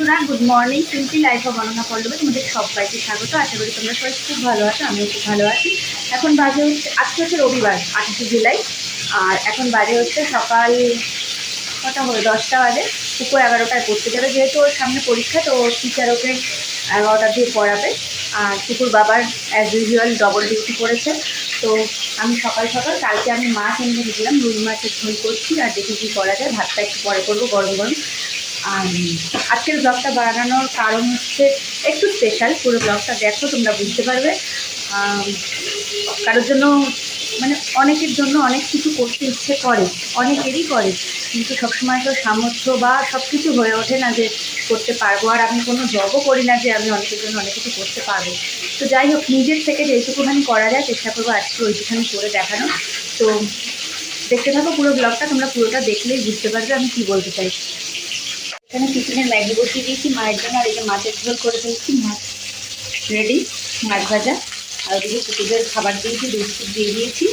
বন্ধুরা, good morning. Simply life of Ananya পল্লবে তোমাদের সবাইকে স্বাগত। আশা করি তোমরা সবাই খুব ভালো আছো, আমিও খুব ভালো আছি। এখন বাজে হচ্ছে, আজকে হচ্ছে রবিবার 28শে জুলাই, আর এখন বাজে হচ্ছে সকাল কটা হলো, 10টা বাজে। পুকু 11টায় পড়তে যাবে, যেহেতু ওর সামনে পরীক্ষা, তো ওর টিচার ওকে 11টা দিয়ে পড়াবে। আর পুকুর বাবার অ্যাজ ইউজুয়াল ডবল ডিউটি করেছে। তো আমি সকাল সকাল কালকে আমি মাছ এনে দিয়েছিলাম, রুই মাছের ঝোল করছি, আর দেখি কী করা যায়। ভাতটা একটু পরে করবো গরম গরম। আর আজকের ব্লগটা বানানোর কারণ হচ্ছে একটু স্পেশাল। পুরো ব্লগটা দেখো, তোমরা বুঝতে পারবে। কারোর জন্য মানে অনেকের জন্য অনেক কিছু করতে ইচ্ছে করে, অনেকেরই করে, কিন্তু সবসময় তো সামর্থ্য বা সব কিছু হয়ে ওঠে না যে করতে পারবো। আর আমি কোনো জবও করি না যে আমি অনেকের জন্য অনেক কিছু করতে পারবো। তো যাই হোক, নিজের থেকে যেটুকুখানি করা যায় চেষ্টা করবো আজকে ওইটুখানি করে দেখানো। তো দেখতে থাকো পুরো ব্লগটা, তোমরা পুরোটা দেখলেই বুঝতে পারবে আমি কী বলতে চাই। এখানে টিফিনের ম্যাগি বসিয়ে দিয়েছি মায়ের জন্য, আর এই যে মাছের ঝোল করে ফেলছি, মাছ রেডি, মাছ ভাজা। আর ওদিকে পুকুরের খাবার দিয়েছি, বিস্কুট দিয়ে দিয়েছি।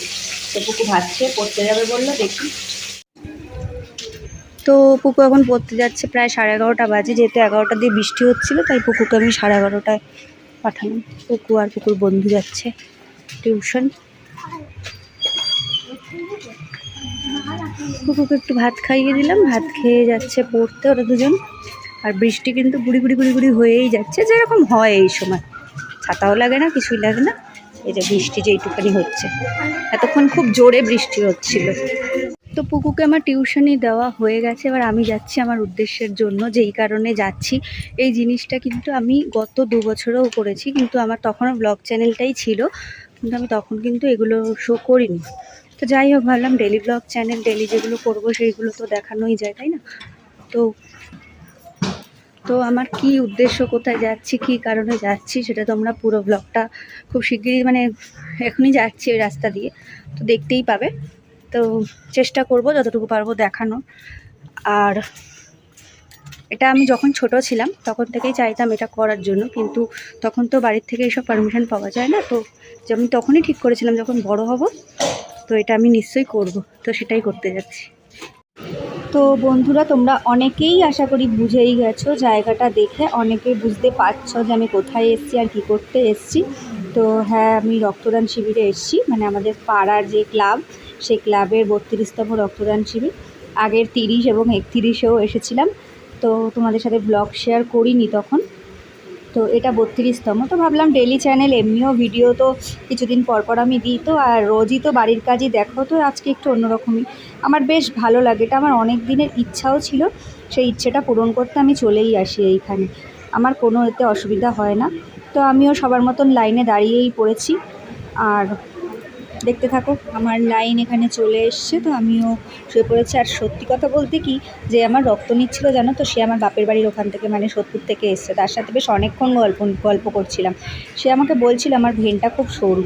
তো পুকু ভাজছে, পড়তে যাবে বললো, দেখি। তো পুকু এখন পড়তে যাচ্ছে, প্রায় 11:30 বাজে। যেহেতু 11টা দিয়ে বৃষ্টি হচ্ছিলো, তাই পুকুকে আমি 11:30টায় পাঠালাম। পুকু আর পুকুর বন্ধু যাচ্ছে টিউশন। পুকুকে একটু ভাত খাইয়ে দিলাম, ভাত খেয়ে যাচ্ছে পড়তে ওরা দুজন। আর বৃষ্টি কিন্তু গুড়ি গুড়ি গুড়ি গুড়ি হয়েই যাচ্ছে, যেরকম হয় এই সময়। ছাতাও লাগে না, কিছুই লাগে না। এই যে বৃষ্টি যেইটুখানি হচ্ছে, এতক্ষণ খুব জোরে বৃষ্টি হচ্ছিল। তো পুকুকে আমার টিউশনই দেওয়া হয়ে গেছে, এবার আমি যাচ্ছি আমার উদ্দেশ্যের জন্য। যেই কারণে যাচ্ছি, এই জিনিসটা কিন্তু আমি গত 2 বছরেও করেছি, কিন্তু আমার তখনও ব্লগ চ্যানেলটাই ছিল, কিন্তু আমি তখন কিন্তু এগুলো শো করিনি। তো যাই হোক, ভাবলাম ডেলি ব্লগ চ্যানেল, ডেলি যেগুলো করবো সেইগুলো তো দেখানোই যায়, তাই না? তো আমার কি উদ্দেশ্য, কোথায় যাচ্ছি, কী কারণে যাচ্ছি, সেটা তোমরা পুরো ব্লগটা খুব শিগগিরই, মানে এখনই যাচ্ছি ওই রাস্তা দিয়ে, তো দেখতেই পাবে। তো চেষ্টা করব যতটুকু পারবো দেখানো। আর এটা আমি যখন ছোট ছিলাম তখন থেকেই চাইতাম এটা করার জন্য, কিন্তু তখন তো বাড়ির থেকে এইসব পারমিশন পাওয়া যায় না। তো যে আমি তখনই ঠিক করেছিলাম যখন বড় হব, তো এটা আমি নিশ্চয়ই করব। তো সেটাই করতে যাচ্ছি। তো বন্ধুরা, তোমরা অনেকেই আশা করি বুঝেই গেছো জায়গাটা দেখে, অনেকেই বুঝতে পারছো যে আমি কোথায় এসেছি আর কি করতে এসেছি। তো হ্যাঁ, আমি রক্তদান শিবিরে এসেছি, মানে আমাদের পাড়ার যে ক্লাব, সেই ক্লাবের 32তম রক্তদান শিবির। আগের 30 এবং 31-এও এসেছিলাম, তো তোমাদের সাথে ব্লগ শেয়ার করিনি তখন। তো এটা 32তম। তো ভাবলাম ডেলি চ্যানেল, এমনিও ভিডিও তো কিছুদিন পর পর আমি দিই, তো আর রোজই তো বাড়ির কাজই দেখো, তো আজকে একটু অন্যরকমই আমার বেশ ভালো লাগে। এটা আমার অনেক দিনের ইচ্ছাও ছিল, সেই ইচ্ছেটা পূরণ করতে আমি চলেই আসি এইখানে। আমার কোনো এতে অসুবিধা হয় না। তো আমিও সবার মতন লাইনে দাঁড়িয়েই পড়েছি, আর দেখতে থাকো, আমার লাইন এখানে চলে এসছে। তো আমিও শুয়ে পড়েছি। আর সত্যি কথা বলতে কি, যে আমার রক্ত নিচ্ছিল জানো তো, সে আমার বাপের বাড়ির ওখান থেকে, মানে সোদপুর থেকে এসছে। তার সাথে বেশ অনেকক্ষণ গল্প করছিলাম। সে আমাকে বলছিল আমার ভেনটা খুব সরু।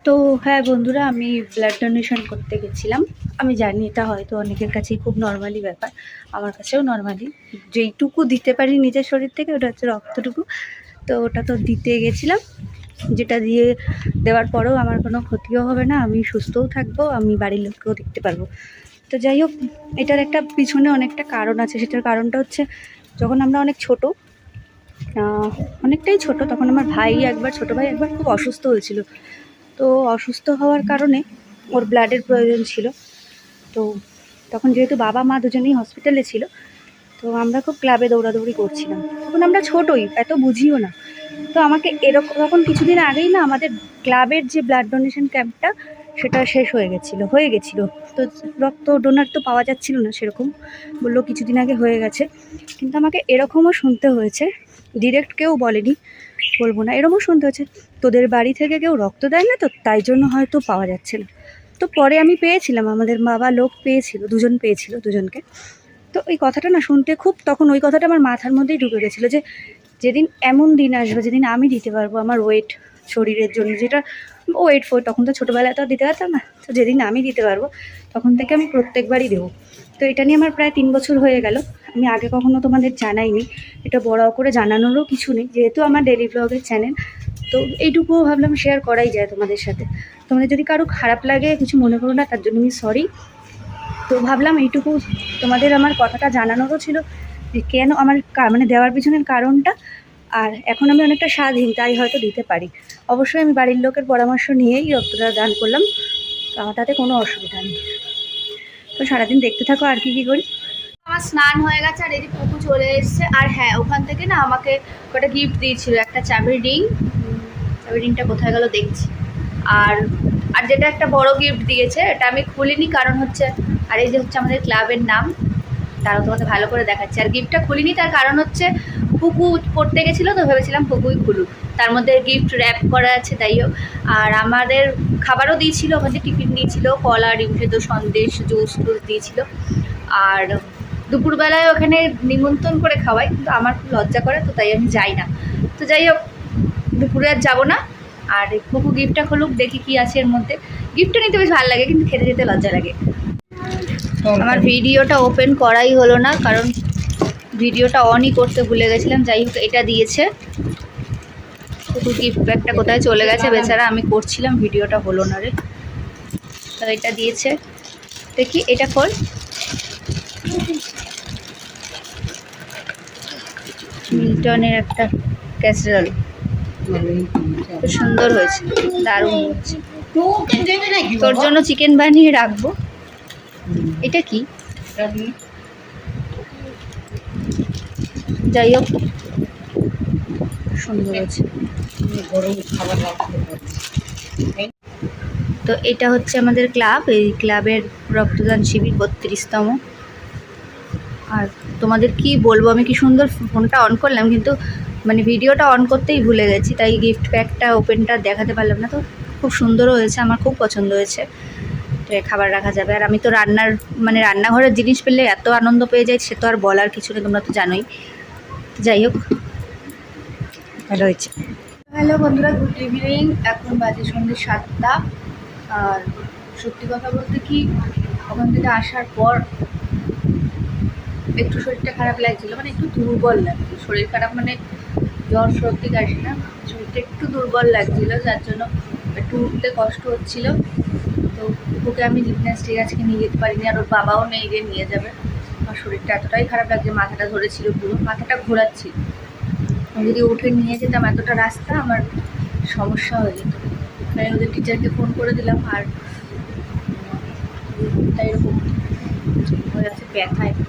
তো হ্যাঁ বন্ধুরা, আমি ব্লাড ডোনেশন করতে গেছিলাম। আমি জানি এটা হয়তো অনেকের কাছেই খুব নর্মালি ব্যাপার, আমার কাছেও নর্মালি। যেইটুকু দিতে পারি নিজের শরীর থেকে, ওটা হচ্ছে রক্তটুকু। তো ওটা তো দিতে গেছিলাম, যেটা দেওয়ার পরেও আমার কোনো ক্ষতিও হবে না, আমি সুস্থও থাকবো, আমি বাড়ির লোককেও দেখতে পারবো। তো যাই হোক, এটার একটা পিছনে অনেকটা কারণ আছে। সেটার কারণটা হচ্ছে, যখন আমরা অনেক ছোট, অনেকটাই ছোট, তখন আমার ছোটো ভাই একবার খুব অসুস্থ হয়েছিল। তো অসুস্থ হওয়ার কারণে ওর ব্লাডের প্রয়োজন ছিল। তো তখন যেহেতু বাবা মা দুজনেই হসপিটালে ছিল, তো আমরা খুব ক্লাবে দৌড়াদৌড়ি করছিলাম। তখন আমরা ছোটোই, এত বুঝিও না। তো আমাকে তখন কিছুদিন আগেই না, আমাদের ক্লাবের যে ব্লাড ডোনেশন ক্যাম্পটা, সেটা শেষ হয়ে গেছিলো। তো রক্ত ডোনার তো পাওয়া যাচ্ছিল না সেরকম, বললো কিছুদিন আগে হয়ে গেছে। কিন্তু আমাকে এরকমও শুনতে হয়েছে, ডিরেক্ট কেউ বলেনি, বলবো না, এরকমও শুনতে হয়েছে, তোদের বাড়ি থেকে কেউ রক্ত দেয় না, তো তাই জন্য হয়তো পাওয়া যাচ্ছে না। তো পরে আমি পেয়েছিলাম, আমাদের বাবা লোক পেয়েছিল, দুজনকে। তো ওই কথাটা না শুনতে খুব, তখন ওই কথাটা আমার মাথার মধ্যেই ঢুকে গেছিলো, যে যেদিন এমন দিন আসবে যেদিন আমি দিতে পারবো আমার ওয়েট শরীরের জন্য, যেটা ওয়েট তখন তো ছোটোবেলায় তো দিতে পারতাম না, তো যেদিন আমি দিতে পারবো তখন থেকে আমি প্রত্যেকবারই দেবো। তো এটা নিয়ে আমার প্রায় 3 বছর হয়ে গেল। আমি আগে কখনো তোমাদের জানাইনি, এটা বড় করে জানানোরও কিছু নেই, যেহেতু আমার ডেলি ব্লগের চ্যানেল। তো এইটুকুও ভাবলাম শেয়ার করাই যায় তোমাদের সাথে। তোমাদের যদি কারো খারাপ লাগে, কিছু মনে করো না, তার জন্য আমি সরি। তো ভাবলাম এইটুকু তোমাদের আমার কথাটা জানানোরও ছিল, যে কেন আমার মানে দেওয়ার পিছনের কারণটা। আর এখন আমি অনেকটা স্বাধীন, তাই হয়তো দিতে পারি। অবশ্যই আমি বাড়ির লোকের পরামর্শ নিয়েই রক্তটা দান করলাম, তাতে কোনো অসুবিধা নেই। তো সারাদিন দেখতে থাকো আর কি করি। আমার স্নান হয়ে গেছে আর এই যে পুকু চলে এসছে। আর হ্যাঁ, ওখান থেকে না আমাকে কটা গিফট দিয়েছিল, একটা চাবির রিং, চাবির রিংটা কোথায় গেল দেখছি, আর আর যেটা একটা বড় গিফট দিয়েছে এটা আমি খুলিনি, কারণ হচ্ছে আর এই যে হচ্ছে আমাদের ক্লাবের নাম, তারও তোমাদের ভালো করে দেখাচ্ছি। আর গিফটটা খুলিনি তার কারণ হচ্ছে পুকু পড়তে গেছিলো তো ভেবেছিলাম পুকুই খুলুক, তার মধ্যে গিফট র্যাপ করা আছে, তাই হোক। আর আমাদের খাবারও দিয়েছিল, ওখান থেকে টিফিন দিয়েছিল, কলা, ডিম সেদ্ধ, সন্দেশ, জুস টুস দিয়েছিল। আর দুপুরবেলায় ওখানে নিমন্ত্রণ করে খাওয়াই, কিন্তু আমার খুব লজ্জা করে, তো তাই আমি যাই না। তো যাই হোক, দুপুরে আর যাবো না। আর পুকু গিফটটা খুলুক, দেখি কি আছে এর মধ্যে। গিফটটা নিতে বেশ ভালো লাগে, কিন্তু খেতে যেতে লজ্জা লাগে। আমার ভিডিওটা ওপেন করাই হলো না, কারণ ভিডিওটা অনই করতে ভুলে গেছিলাম। যাই হোক, এটা দিয়েছে পুকুর গিফট ব্যাগটা কোথায় চলে গেছে বেচারা, আমি করছিলাম ভিডিওটা হলো না রে। তো এটা দিয়েছে, দেখি এটা খোল। মিল্টনের একটা ক্যাসেরল, খুব সুন্দর হয়েছে, দারুণ হয়েছে। তোর জন্য চিকেন বানিয়ে রাখবো। এটা কি? যাই হোক, সুন্দর হয়েছে। তো এটা হচ্ছে আমাদের ক্লাব, এই ক্লাবের রক্তদান শিবির 32তম। আর তোমাদের কি বলবো, আমি কি সুন্দর ফোনটা অন করলাম, কিন্তু মানে ভিডিওটা অন করতেই ভুলে গেছি, তাই গিফট প্যাকটা ওপেনটা দেখাতে পারলাম না। তো খুব সুন্দরও হয়েছে, আমার খুব পছন্দ হয়েছে। খাবার রাখা যাবে। আর আমি তো রান্নাঘরের জিনিস পেলে এত আনন্দ পেয়ে যাই, সে তো আর বলার কিছু নেই, তোমরা তো জানোই। যাই হোক, ভালো হয়েছে। হ্যালো বন্ধুরা, গুড ইভিনিং। এখন বাজে সন্ধ্যে 7টা। আর সত্যি কথা বলতে কি, ওখান থেকে আসার পর একটু শরীরটা খারাপ লাগছিলো, মানে একটু দুর্বল লাগছে। শরীর খারাপ মানে জ্বর সর্দি কাশি না, শরীরটা একটু দুর্বল লাগছিলো, যার জন্য একটু উঠতে কষ্ট হচ্ছিলো। তো ওকে আমি জিমন্যাস্টিক আজকে নিয়ে যেতে পারিনি, আর ওর বাবাও নেই যে নিয়ে যাবে। আমার শরীরটা এতটাই খারাপ লাগছে, মাথাটা ধরেছিল, পুরো মাথাটা ঘোরাচ্ছিল। আমি যদি উঠে নিয়ে যেতাম এতটা রাস্তা, আমার সমস্যা হয়ে যেত। তাই ওদের টিচারকে ফোন করে দিলাম। আর তাই এরকম হয়ে আছে, ব্যথা একটু,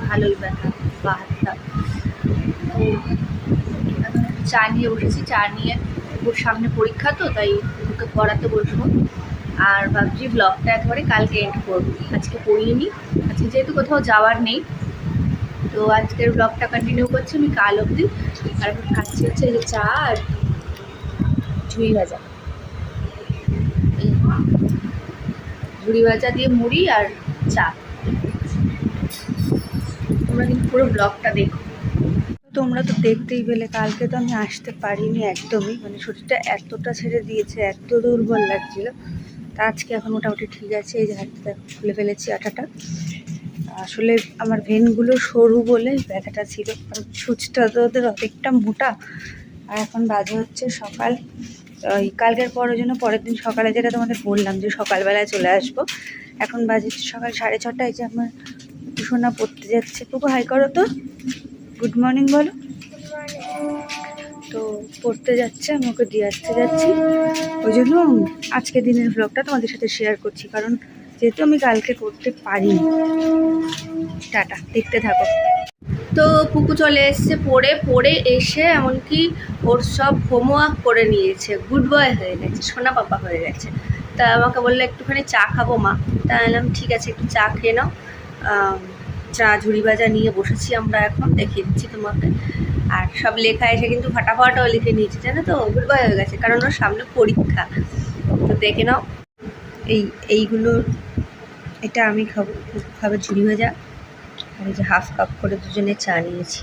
ভালোই ব্যথা বা হাতটা। তো এখন একটু চা নিয়ে বসেছি, চা নিয়ে ওর সামনে পরীক্ষা, তো তাই ওকে পড়াতে বসবো। আর ভাবছি ব্লগটা একেবারে কালকে এন্ড করবো, আজকে পড়িনি। আজকে যেহেতু কোথাও যাওয়ার নেই, তো আজকের ব্লগটা কন্টিনিউ করছি আমি কাল অবধি। আর এখন খাচ্ছি হচ্ছে এই যে চা আর ঝুড়ি ভাজা, ঝুড়ি ভাজা দিয়ে মুড়ি আর চা। তোমরা কিন্তু পুরো ব্লগটা দেখো। তোমরা তো দেখতেই পেলে, কালকে তো আমি আসতে পারিনি একদমই, মানে শরীরটা এতটা ছেড়ে দিয়েছে, এত দুর্বল লাগছিল। তা আজকে এখন মোটামুটি ঠিক আছে। এই যে হাতটা খুলে ফেলেছি, আটাটা। আসলে আমার ভেনগুলো সরু বলে ব্যথাটা ছিল, কারণ সূচটা তো ওদের অনেকটা মোটা। আর এখন বাজে হচ্ছে সকাল, ওই কালকের পরের জন্য পরের দিন সকালে, যেটা তোমাদের বললাম যে সকালবেলায় চলে আসবো। এখন বাজে সকাল 6:30। এই যে আমার সোনা পড়তে যাচ্ছে। পুকু হাই করো তো, গুড মর্নিং বলো। তো পড়তে যাচ্ছে, আমি ওকে দিয়ে আসতে যাচ্ছি। ওই জন্য আজকে দিনের ভ্লগটা তোমাদের সাথে শেয়ার করছি, কারণ যেহেতু আমি কালকে করতে পারিনি। টাটা, দেখতে থাকো। তো পুকু চলে এসছে, পড়ে এসে এমনকি ওর সব হোমওয়ার্ক করে নিয়েছে, গুড বয় হয়ে গেছে, সোনা পাপা হয়ে গেছে। তা আমাকে বললো একটুখানি চা খাবো মা। তা বললাম ঠিক আছে, একটু চা খেয়ে নাও। চা ঝুড়ি ভাজা নিয়ে বসেছি আমরা, এখন দেখিয়ে দিচ্ছি তোমাকে। আর সব লেখা এসে কিন্তু ফাটাফাটাও লিখে নিয়েছে, জানো তো, গুড বয় হয়ে গেছে, কারণ ওর সামনে পরীক্ষা। তো দেখে নাও, এইগুলো, এটা আমি খাবো, খাবে ঝুড়ি ভাজা। আর এই যে হাফ কাপ করে দুজনে চা নিয়েছি।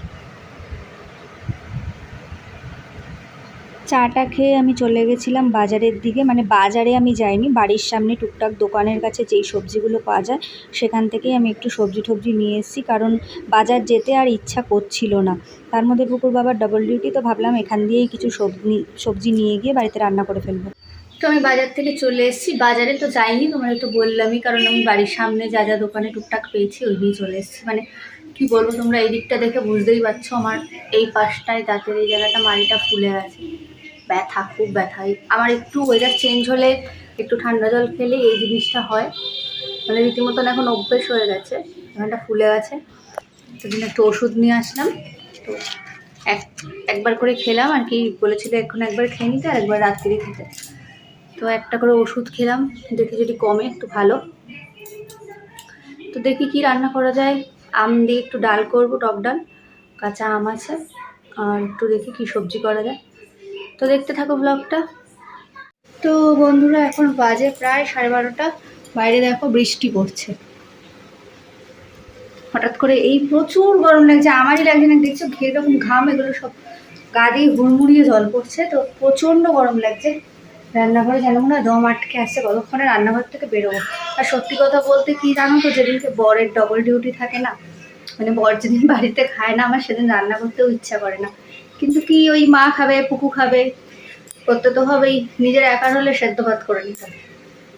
চাটা খেয়ে আমি চলে গেছিলাম বাজারের দিকে, মানে বাজারে আমি যাইনি, বাড়ির সামনে টুকটাক দোকানের কাছে যেই সবজিগুলো পাওয়া যায় সেখান থেকেই আমি একটু সবজি টবজি নিয়ে এসেছি, কারণ বাজার যেতে আর ইচ্ছা করছিল না। তার মধ্যে পুকুর বাবার ডবল ডিউটি, তো ভাবলাম এখান দিয়েই কিছু সবজি নিয়ে গিয়ে বাড়িতে রান্না করে ফেলবো। তো আমি বাজার থেকে চলে এসেছি, বাজারে তো যাইনি, তোমাদের তো বললামই, কারণ আমি বাড়ির সামনে যা যা দোকানে টুকটাক পেয়েছি ওই নিয়ে চলে এসেছি। মানে কি বলবো, তোমরা এই দিকটা দেখে বুঝতেই পারছো আমার এই পাশটায় দাঁতের এই জায়গাটা মাড়িটা ফুলে গেছে, ব্যথা, খুব ব্যথা। আমার একটু ওয়েদার চেঞ্জ হলে, একটু ঠান্ডা জল খেলে এই জিনিসটা হয়, মানে রীতিমতন এখন অভ্যেস হয়ে গেছে। এখানটা ফুলে গেছে, সেদিন একটু ওষুধ নিয়ে আসলাম, তো একবার করে খেলাম আর কি, বলেছিল এখন একবার খেয়ে নিতে আর একবার রাত্রি খেতে, তো একটা করে ওষুধ খেলাম, দেখি যদি কমে একটু ভালো। তো দেখি কি রান্না করা যায়, আম দিয়ে একটু ডাল করব, টক ডাল, কাঁচা আম আছে, আর একটু দেখি কি সবজি করা যায়। তো দেখতে থাকো ব্লগটা। তো বন্ধুরা এখন বাজে প্রায় 12:30, বাইরে দেখো বৃষ্টি পড়ছে। হঠাৎ করে এই প্রচুর গরম লাগছে, আমারই লাগছে না, দেখছো এরকম ঘাম, এগুলো সব গা দিয়ে হুড়মুড়িয়ে জল পড়ছে, তো প্রচণ্ড গরম লাগছে। রান্নাঘরে যেন মনে হয় দম আটকে আসছে, কতক্ষণে রান্নাঘর থেকে বেরোবো। আর সত্যি কথা বলতে কি জানো তো, যেদিনকে বরের ডবল ডিউটি থাকে না, মানে বর যেদিন বাড়িতে খায় না, আমার সেদিন রান্না করতেও ইচ্ছা করে না। কিন্তু কি, ওই মা খাবে, পুকু খাবে, করতে তো হবেই। নিজের একার হলে সেদ্ধ ভাত করে নিতাম,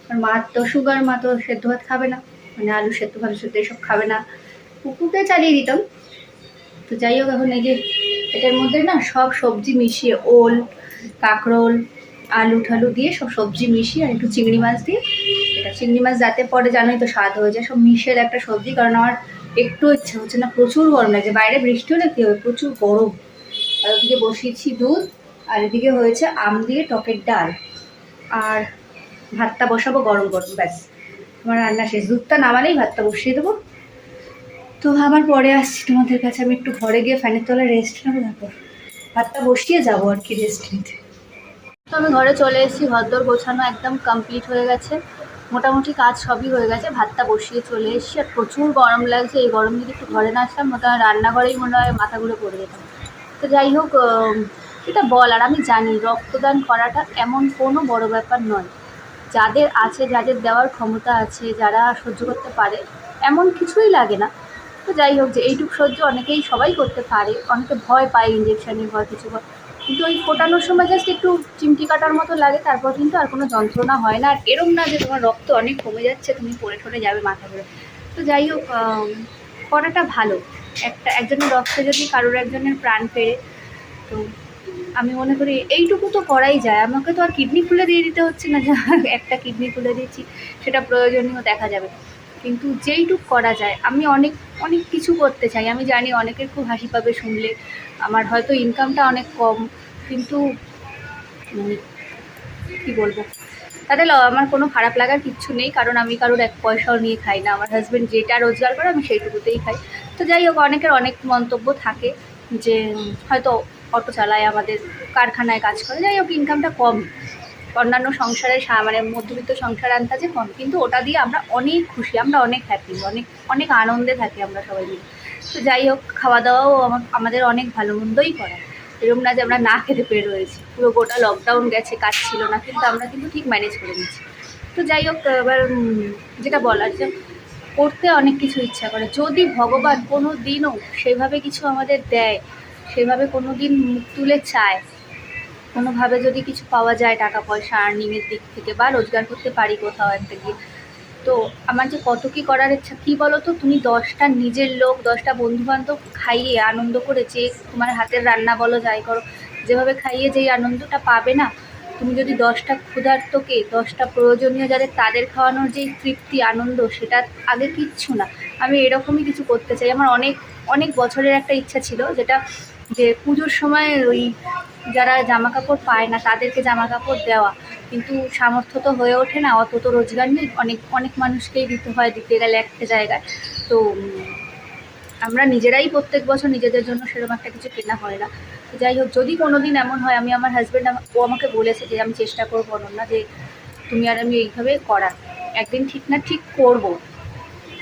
আর মার তো সুগার, মা তো সেদ্ধ ভাত খাবে না, মানে আলু সেদ্ধ, ভালো সেদ্ধ এসব খাবে না, পুকুকে চালিয়ে দিতাম। তো যাই হোক, এখন এই যে এটার মধ্যে না সব সবজি মিশিয়ে, ওল, কাঁকরোল, আলু ঠালু দিয়ে সব সবজি মিশিয়ে, আর একটু চিংড়ি মাছ দিয়ে, এটা চিংড়ি মাছ যাতে পরে জানোই তো স্বাদ হয়ে যায়, সব মিশের একটা সবজি। কারণ আমার একটু ইচ্ছা হচ্ছে না, প্রচুর গরম লাগছে, বাইরে বৃষ্টি হলে কী হবে, প্রচুর গরম। আর ওদিকে বসিয়েছি দুধ, আর এদিকে হয়েছে আম দিয়ে টকের ডাল, আর ভাতটা বসাবো গরম গরম, ব্যাস আমার রান্না শেষ। দুধটা নামালেই ভাতটা বসিয়ে দেবো। তো আবার পরে আসছি তোমাদের কাছে, আমি একটু ঘরে গিয়ে ফ্যানের তলায় রেস্ট নেবো, তারপর ভাতটা বসিয়ে যাবো আর কি রেস্ট নিতে। তো আমি ঘরে চলে এসেছি, ঘরদোর গোছানো একদম কমপ্লিট হয়ে গেছে, মোটামুটি কাজ সবই হয়ে গেছে, ভাতটা বসিয়ে চলে এসেছি। আর প্রচুর গরম লাগছে, এই গরম যদি একটু ঘরে না আসতাম, মোটামুটি রান্নাঘরেই মনে হয় মাথা ঘুরে পড়ে যেতাম। তো যাই হোক, এটা বল, আর আমি জানি রক্তদান করাটা এমন কোনো বড় ব্যাপার নয়, যাদের আছে, যাদের দেওয়ার ক্ষমতা আছে, যারা সহ্য করতে পারে, এমন কিছুই লাগে না। তো যাই হোক, যে এইটুকু সহ্য অনেকেই সবাই করতে পারে, অনেকে ভয় পায় ইঞ্জেকশনের ভয়, কিছু ভয়, কিন্তু ওই ফোটানোর সময় জাস্ট একটু চিমটি কাটার মতো লাগে, তারপর কিন্তু আর কোনো যন্ত্রণা হয় না। আর এরম না যে তোমার রক্ত অনেক কমে যাচ্ছে, তুমি পড়ে ঠরে যাবে মাথা ঘুরে। তো যাই হোক, করাটা ভালো, একজনের রক্তে যদি কারোর একজনের প্রাণ ফেরে, তো আমি মনে করি এইটুকু তো করাই যায়। আমাকে তো আর কিডনি খুলে দিয়ে দিতে হচ্ছে না, যে একটা কিডনি খুলে দিচ্ছি, সেটা প্রয়োজনীয় দেখা যাবে, কিন্তু যেইটুকু করা যায়। আমি অনেক অনেক কিছু করতে চাই, আমি জানি অনেকের খুব হাসি পাবে শুনলে, আমার হয়তো ইনকামটা অনেক কম, কিন্তু কী বলবো, তাদের আমার কোনো খারাপ লাগার কিচ্ছু নেই, কারণ আমি কারোর এক পয়সাও নিয়ে খাই না, আমার হাজব্যান্ড যেটা রোজগার করে আমি সেইটুকুতেই খাই। তো যাই হোক, অনেকের অনেক মন্তব্য থাকে, যে হয়তো অটো চালায়, আমাদের কারখানায় কাজ করে, যাই হোক ইনকামটা কম, অন্যান্য সংসারে মানে মধ্যবিত্ত সংসার আন্দাজে কম, কিন্তু ওটা দিয়ে আমরা অনেক খুশি, আমরা অনেক হ্যাপি, অনেক অনেক আনন্দে থাকি আমরা সবাই মিলে। তো যাই হোক, খাওয়া দাওয়াও আমাদের অনেক ভালো মন্দই করা, এরকম না যে আমরা না খেতে পেয়ে রয়েছি, পুরো গোটা লকডাউন গেছে, কাজ ছিল না, কিন্তু আমরা কিন্তু ঠিক ম্যানেজ করে নিচ্ছি। তো যাই হোক, এবার যেটা বলার, যে করতে অনেক কিছু ইচ্ছা করে, যদি ভগবান কোনো দিনও সেভাবে কিছু আমাদের দেয়, সেভাবে কোনো দিন মুখ তুলে চায়, কোনোভাবে যদি কিছু পাওয়া যায়, টাকা পয়সা আর্নিংয়ের দিক থেকে, বা রোজগার করতে পারি কোথাও একটা গিয়ে, তো আমার যে কত কী করার ইচ্ছা। কী বলো তো, তুমি 10টা নিজের লোক, 10টা বন্ধুবান্ধব খাইয়ে আনন্দ করে, যে তোমার হাতের রান্না বলো যাই করো, যেভাবে খাইয়ে যেই আনন্দটা পাবে না, তুমি যদি 10টা ক্ষুধার্তকে, 10টা প্রয়োজনীয় যাদের, তাদের খাওয়ানোর যেই তৃপ্তি, আনন্দ, সেটা আগে কিচ্ছু না। আমি এরকমই কিছু করতে চাই। আমার অনেক অনেক বছরের একটা ইচ্ছা ছিল, যেটা যে পুজোর সময় ওই যারা জামা কাপড় পায় না তাদেরকে জামা কাপড় দেওয়া, কিন্তু সামর্থ্য তো হয়ে ওঠে না, অত তো রোজগার নেই, অনেক অনেক মানুষকেই দিতে হয়, দিতে গেলে একটা জায়গায়। তো আমরা নিজেরাই প্রত্যেক বছর নিজেদের জন্য সেরকম একটা কিছু কেনা হয় না। তো যাই হোক, যদি কোনো দিন এমন হয়, আমি আমার হাজব্যান্ড, ও আমাকে বলেছে যে আমি চেষ্টা করবো অনন্যা, যে তুমি আর আমি এইভাবে করার, একদিন ঠিক না ঠিক করব।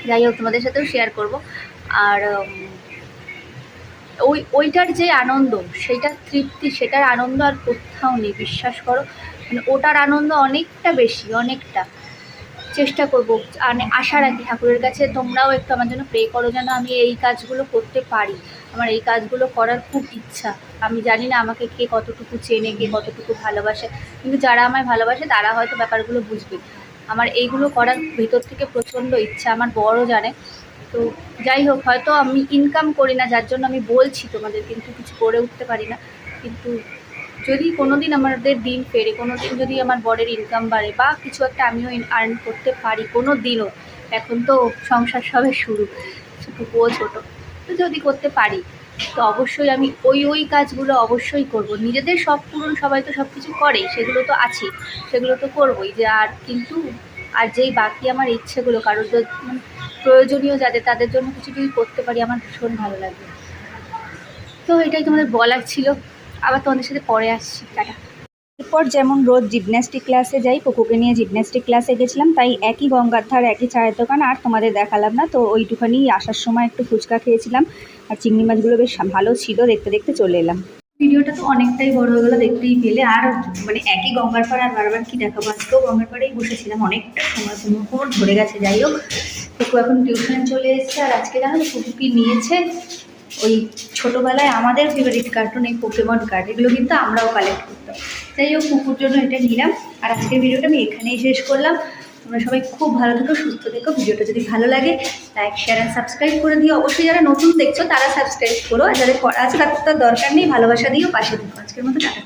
যাই হোক, তোমাদের সাথেও শেয়ার করব। আর ওইটার যে আনন্দ, সেইটার তৃপ্তি, সেটার আনন্দ আর কোথাও নেই, বিশ্বাস করো। মানে ওটার আনন্দ অনেকটা বেশি, অনেকটা। চেষ্টা করবো, আশা রাখি ঠাকুরের কাছে, তোমরাও একটু আমার জন্য প্রে করো, যেন আমি এই কাজগুলো করতে পারি। আমার এই কাজগুলো করার খুব ইচ্ছা। আমি জানি না আমাকে কে কতটুকু চেনে, কে কতটুকু ভালোবাসে, কিন্তু যারা আমায় ভালোবাসে তারা হয়তো ব্যাপারগুলো বুঝবে। আমার এইগুলো করার ভেতর থেকে প্রচণ্ড ইচ্ছা, আমার বড়ও জানে। তো যাই হোক, হয়তো আমি ইনকাম করি না যার জন্য আমি বলছি তোমাদের, কিন্তু কিছু করে উঠতে পারি না। কিন্তু যদি কোনো দিন আমাদের দিন ফেরে, কোনো দিন যদি আমার বরের ইনকাম বাড়ে বা কিছু একটা আমিও আর্ন করতে পারি কোনো দিনও, এখন তো সংসার সবে শুরু, টুকুও ছোটো, তো যদি করতে পারি তো অবশ্যই আমি ওই কাজগুলো অবশ্যই করব। নিজেদের শখ পূরণ সবাই তো সব কিছু করে, সেগুলো তো আছেই, সেগুলো তো করবোই। যে আর কিন্তু আর যেই বাকি আমার ইচ্ছেগুলো কারোর মানে প্রয়োজনীয় যাদের, তাদের জন্য কিছু যদি করতে পারি আমার ভীষণ ভালো লাগবে। তো এটাই তোমাদের বলার ছিল। আবার তোমাদের সাথে পরে আসছি, টাটা। এরপর যেমন রোজ জিমন্যাস্টিক ক্লাসে যাই, পুকুকে নিয়ে জিমন্যাস্টিক ক্লাসে গেছিলাম, তাই একই গঙ্গার ধার একই চায়ের দোকান, আর তোমাদের দেখালাম না। তো ওইটুখানি আসার সময় একটু ফুচকা খেয়েছিলাম, আর চিংড়ি মাছগুলো বেশ ভালো ছিল, দেখতে দেখতে চলে এলাম। ভিডিওটা তো অনেকটাই বড় হয়ে গেলো দেখতেই পেলে, আর মানে একই গঙ্গার পাড় আর বারবার কি দেখাবো। আজকেও গঙ্গার পাড়েই বসেছিলাম, অনেকটা সময় কোমর ধরে গেছে। যাই হোক, পুকু এখন টিউশনে চলে এসেছে, আর আজকে জানো তো পুকুকে নিয়েছে ওই ছোটোবেলায় আমাদের ফেভারিট কার্টুন এই পোকেমন কার্ড, এগুলো কিন্তু আমরাও কালেক্ট করতাম। যাই হোক, কুকুর জন্য এটা নিলাম। আর আজকের ভিডিওটা আমি এখানেই শেষ করলাম। তোমরা সবাই খুব ভালো থেকো, সুস্থ থেকো। ভিডিওটা যদি ভালো লাগে লাইক, শেয়ার আর সাবস্ক্রাইব করে দিও। অবশ্যই যারা নতুন দেখছো তারা সাবস্ক্রাইব করো, আর যাদের করা আছে তার দরকার নেই, ভালোবাসা দিও, পাশে থেকো। আজকের মতো টাটা।